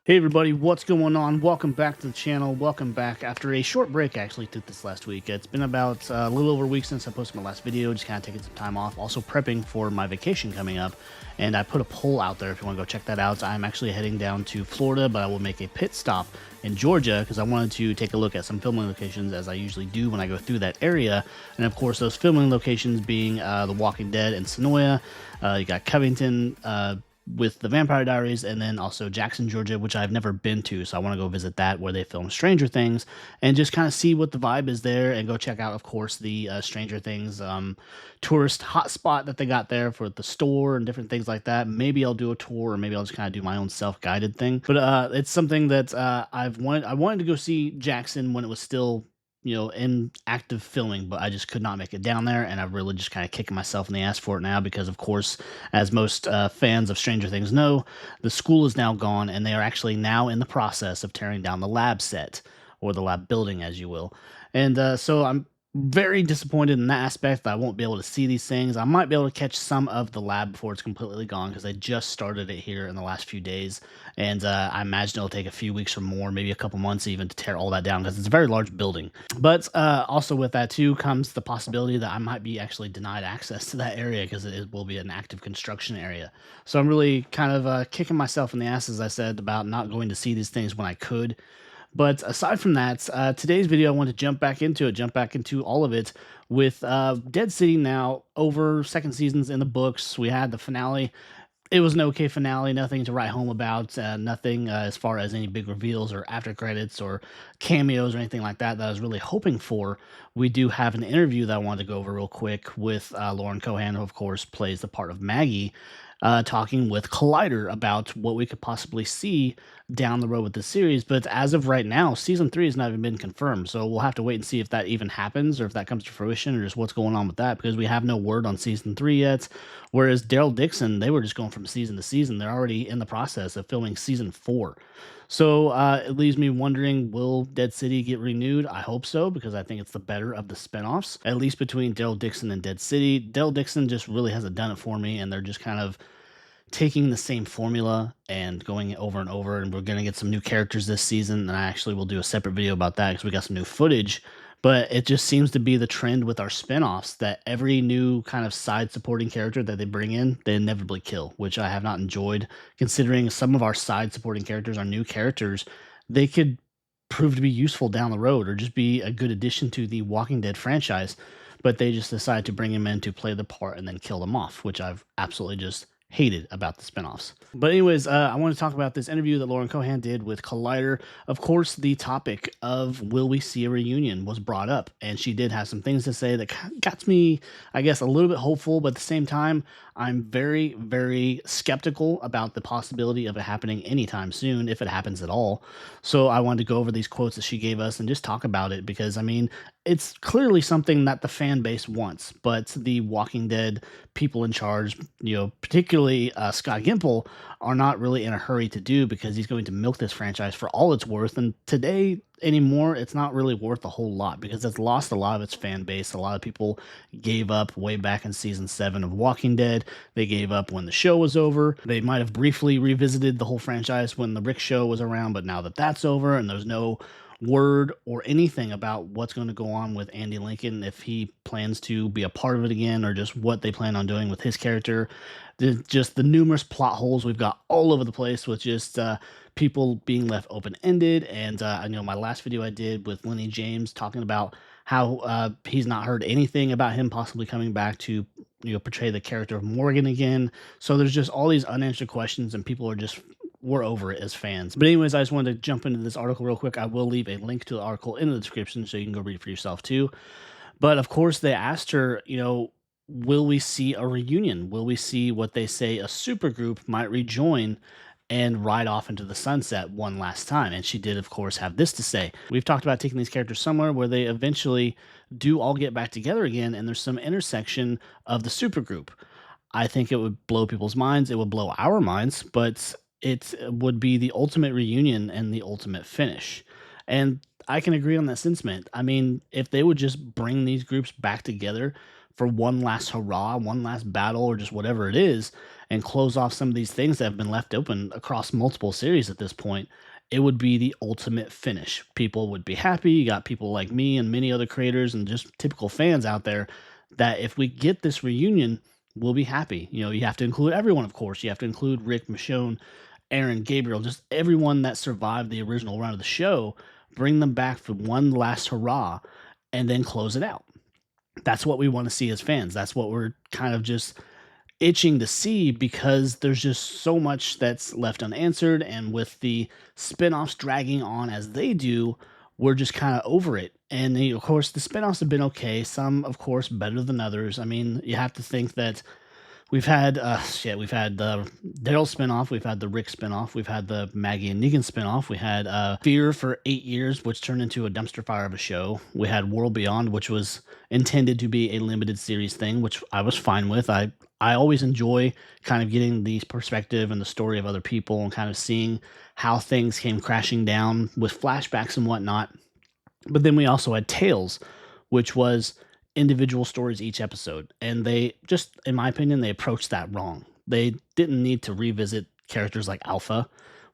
Hey everybody, what's going on? Welcome back to the channel. Welcome back after a short break. I actually took this last week. It's been about a little over a week since I posted my last video, just kind of taking some time off. Also prepping for my vacation coming up. And I put a poll out there if you want to go check that out. I'm actually heading down to Florida, but I will make a pit stop in Georgia because I wanted to take a look at some filming locations as I usually do when I go through that area. And of course, those filming locations being The Walking Dead in Sonoya. You got Covington, with the Vampire Diaries, and then also Jackson, Georgia, which I've never been to, so I want to go visit that where they film Stranger Things and just kind of see what the vibe is there, and go check out, of course, the Stranger Things tourist hotspot that they got there for the store and different things like that. Maybe I'll do a tour, or maybe I'll just kind of do my own self-guided thing. But it's something that I wanted to go see Jackson when it was still in active filming, but I just could not make it down there, and I'm really just kind of kicking myself in the ass for it now because, of course, as most fans of Stranger Things know, the school is now gone, and they are actually now in the process of tearing down the lab set, or the lab building, as you will. And so I'm very disappointed in that aspect that I won't be able to see these things. I might be able to catch some of the lab before it's completely gone because they just started it here in the last few days. And I imagine it'll take a few weeks or more, maybe a couple months even, to tear all that down because it's a very large building. But also with that too comes the possibility that I might be actually denied access to that area because it will be an active construction area. So I'm really kind of kicking myself in the ass, as I said, about not going to see these things when I could. But aside from that, today's video, I want to jump back into all of it with Dead City now over second seasons in the books. We had the finale. It was an okay finale, nothing to write home about, nothing as far as any big reveals or after credits or cameos or anything like that I was really hoping for. We do have an interview that I wanted to go over real quick with Lauren Cohan, who of course plays the part of Maggie, talking with Collider about what we could possibly see down the road with the series. But as of right now, season 3 has not even been confirmed, so we'll have to wait and see if that even happens or if that comes to fruition or just what's going on with that, because we have no word on season 3 yet. Whereas Daryl Dixon, they were just going from season to season. They're already in the process of filming season 4. So it leaves me wondering, will Dead City get renewed? I hope so, because I think it's the better of the spinoffs, at least between Daryl Dixon and Dead City. Daryl Dixon just really hasn't done it for me, and they're just kind of taking the same formula and going over and over. And we're going to get some new characters this season, and I actually will do a separate video about that because we got some new footage. But it just seems to be the trend with our spinoffs that every new kind of side supporting character that they bring in, they inevitably kill, which I have not enjoyed, considering some of our side supporting characters are new characters. They could prove to be useful down the road or just be a good addition to the Walking Dead franchise, but they just decide to bring him in to play the part and then kill them off, which I've absolutely just hated about the spinoffs. But anyways, I want to talk about this interview that Lauren Cohan did with Collider. Of course, the topic of will we see a reunion was brought up, and she did have some things to say that got me, I guess, a little bit hopeful, but at the same time, I'm very, very skeptical about the possibility of it happening anytime soon, if it happens at all. So I wanted to go over these quotes that she gave us and just talk about it because, I mean, it's clearly something that the fan base wants, but the Walking Dead people in charge, particularly Scott Gimple, are not really in a hurry to do because he's going to milk this franchise for all it's worth. And today anymore, it's not really worth a whole lot because it's lost a lot of its fan base. A lot of people gave up way back in season 7 of Walking Dead. They gave up when the show was over. They might have briefly revisited the whole franchise when the Rick show was around, but now that that's over and there's no word or anything about what's going to go on with Andy Lincoln, if he plans to be a part of it again or just what they plan on doing with his character. Just the numerous plot holes we've got all over the place with just people being left open-ended. And I know my last video I did with Lenny James talking about how he's not heard anything about him possibly coming back to portray the character of Morgan again. So there's just all these unanswered questions, and people are just, we're over it as fans. But anyways, I just wanted to jump into this article real quick. I will leave a link to the article in the description so you can go read it for yourself too. But of course, they asked her, will we see a reunion? Will we see what they say a supergroup might rejoin and ride off into the sunset one last time? And she did, of course, have this to say. We've talked about taking these characters somewhere where they eventually do all get back together again, and there's some intersection of the supergroup. I think it would blow people's minds. It would blow our minds, but it would be the ultimate reunion and the ultimate finish. And I can agree on that sentiment. I mean, if they would just bring these groups back together for one last hurrah, one last battle, or just whatever it is, and close off some of these things that have been left open across multiple series at this point, it would be the ultimate finish. People would be happy. You got people like me and many other creators and just typical fans out there that if we get this reunion, we'll be happy. You know, you have to include everyone, of course. You have to include Rick, Michonne, Aaron, Gabriel, just everyone that survived the original run of the show, bring them back for one last hurrah, and then close it out. That's what we want to see as fans. That's what we're kind of just itching to see because there's just so much that's left unanswered. And with the spin-offs dragging on as they do, we're just kind of over it. And of course, the spin-offs have been okay. Some, of course, better than others. I mean, you have to think that we've had the Daryl spinoff, we've had the Rick spinoff, we've had the Maggie and Negan spinoff, we had Fear for 8 years, which turned into a dumpster fire of a show. We had World Beyond, which was intended to be a limited series thing, which I was fine with. I always enjoy kind of getting the perspective and the story of other people and kind of seeing how things came crashing down with flashbacks and whatnot. But then we also had Tales, which was individual stories each episode. And they just, in my opinion, they approached that wrong. They didn't need to revisit characters like Alpha.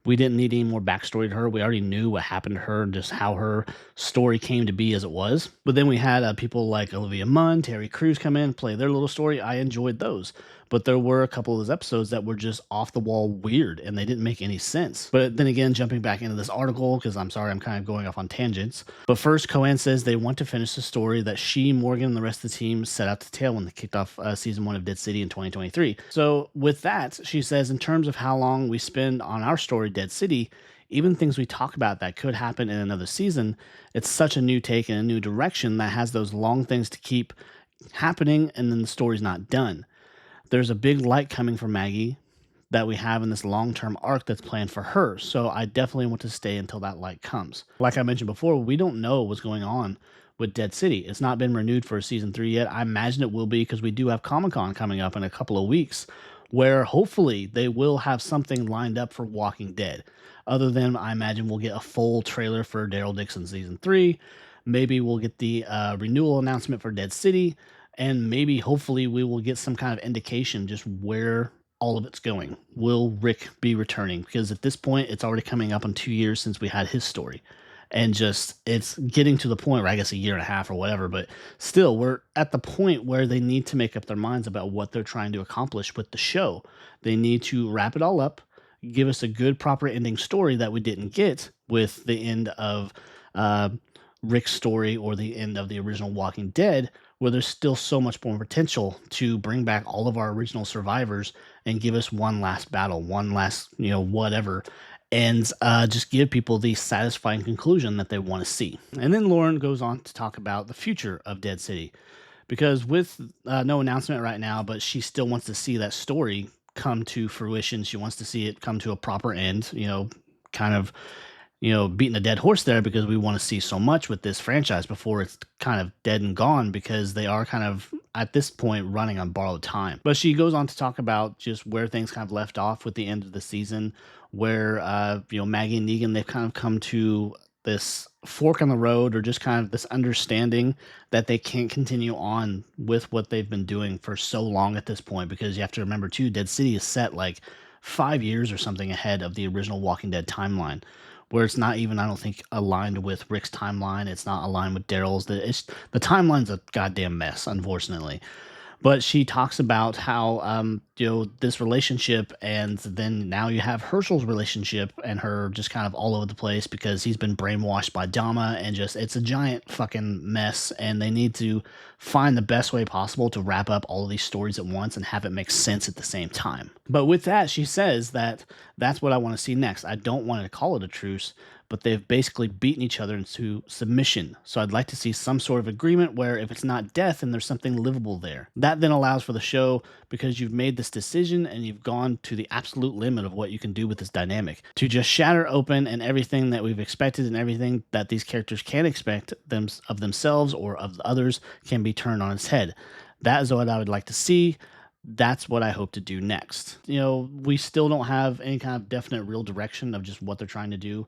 We didn't need any more backstory to her. We already knew what happened to her and just how her story came to be as it was. But then we had people like Olivia Munn, Terry Crews come in, play their little story. I enjoyed those. But there were a couple of those episodes that were just off the wall weird and they didn't make any sense. But then again, jumping back into this article, because I'm sorry, I'm kind of going off on tangents. But first, Cohan says they want to finish the story that she, Morgan, and the rest of the team set out to tell when they kicked off season 1 of Dead City in 2023. So with that, she says, in terms of how long we spend on our story, Dead City, even things we talk about that could happen in another season, it's such a new take and a new direction that has those long things to keep happening and then the story's not done. There's a big light coming for Maggie that we have in this long-term arc that's planned for her. So I definitely want to stay until that light comes. Like I mentioned before, we don't know what's going on with Dead City. It's not been renewed for season 3 yet. I imagine it will be because we do have Comic-Con coming up in a couple of weeks where hopefully they will have something lined up for Walking Dead. Other than I imagine we'll get a full trailer for Daryl Dixon season 3. Maybe we'll get the renewal announcement for Dead City. And maybe, hopefully, we will get some kind of indication just where all of it's going. Will Rick be returning? Because at this point, it's already coming up on 2 years since we had his story. And just, it's getting to the point where I guess a year and a half or whatever, but still, we're at the point where they need to make up their minds about what they're trying to accomplish with the show. They need to wrap it all up, give us a good, proper ending story that we didn't get with the end of Rick's story or the end of the original Walking Dead, where there's still so much more potential to bring back all of our original survivors and give us one last battle, one last, whatever, and just give people the satisfying conclusion that they want to see. And then Lauren goes on to talk about the future of Dead City, because with no announcement right now, but she still wants to see that story come to fruition. She wants to see it come to a proper end, kind of beating a dead horse there because we want to see so much with this franchise before it's kind of dead and gone, because they are kind of at this point running on borrowed time. But she goes on to talk about just where things kind of left off with the end of the season, where Maggie and Negan, they've kind of come to this fork in the road, or just kind of this understanding that they can't continue on with what they've been doing for so long at this point, because you have to remember too, Dead City is set like 5 years or something ahead of the original Walking Dead timeline, where it's not even, I don't think, aligned with Rick's timeline. It's not aligned with Daryl's. The timeline's a goddamn mess, unfortunately. But she talks about how, this relationship, and then now you have Herschel's relationship and her just kind of all over the place because he's been brainwashed by Dama, and just, it's a giant fucking mess, and they need to find the best way possible to wrap up all of these stories at once and have it make sense at the same time. But with that, she says that that's what I want to see next. I don't want to call it a truce, but they've basically beaten each other into submission. So I'd like to see some sort of agreement where if it's not death, then there's something livable there. That then allows for the show, because you've made this decision and you've gone to the absolute limit of what you can do with this dynamic, to just shatter open, and everything that we've expected and everything that these characters can expect of themselves or of others can be turned on its head. That is what I would like to see. That's what I hope to do next. We still don't have any kind of definite real direction of just what they're trying to do.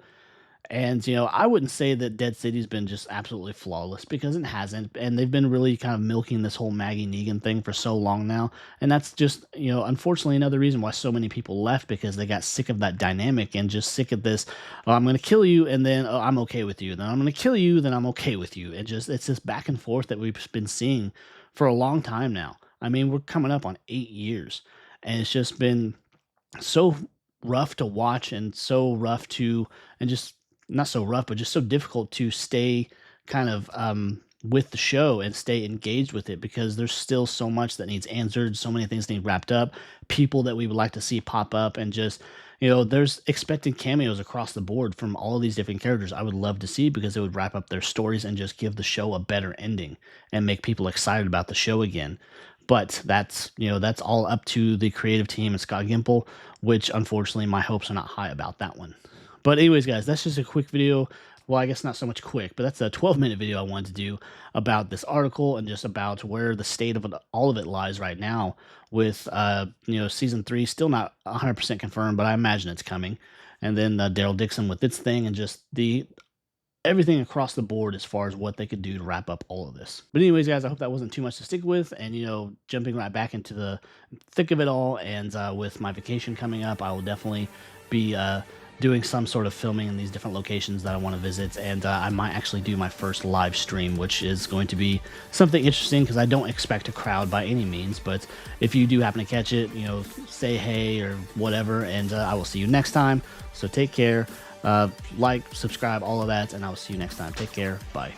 And, I wouldn't say that Dead City's been just absolutely flawless because it hasn't. And they've been really kind of milking this whole Maggie Negan thing for so long now. And that's just, unfortunately another reason why so many people left, because they got sick of that dynamic and just sick of this, oh, I'm going to kill you and then oh, I'm okay with you. Then I'm going to kill you, then I'm okay with you. And just, it's this back and forth that we've been seeing for a long time now. I mean, we're coming up on 8 years, and it's just been so rough to watch and so rough to, and just not so rough, but just so difficult to stay kind of with the show and stay engaged with it, because there's still so much that needs answered, so many things need wrapped up, people that we would like to see pop up, and just, there's expected cameos across the board from all of these different characters I would love to see, because it would wrap up their stories and just give the show a better ending and make people excited about the show again. But that's all up to the creative team and Scott Gimple, which unfortunately my hopes are not high about that one. But anyways, guys, that's just a quick video. Well, I guess not so much quick, but that's a 12-minute video I wanted to do about this article and just about where the state of it, all of it lies right now with, season 3 still not 100% confirmed, but I imagine it's coming. And then Daryl Dixon with its thing, and just everything across the board as far as what they could do to wrap up all of this. But anyways, guys, I hope that wasn't too much to stick with, and jumping right back into the thick of it all. And with my vacation coming up, I will definitely be doing some sort of filming in these different locations that I want to visit, and I might actually do my first live stream, which is going to be something interesting because I don't expect a crowd by any means. But if you do happen to catch it, say hey or whatever, and I will see you next time. So take care. Like, subscribe, all of that, and I will see you next time. Take care. Bye.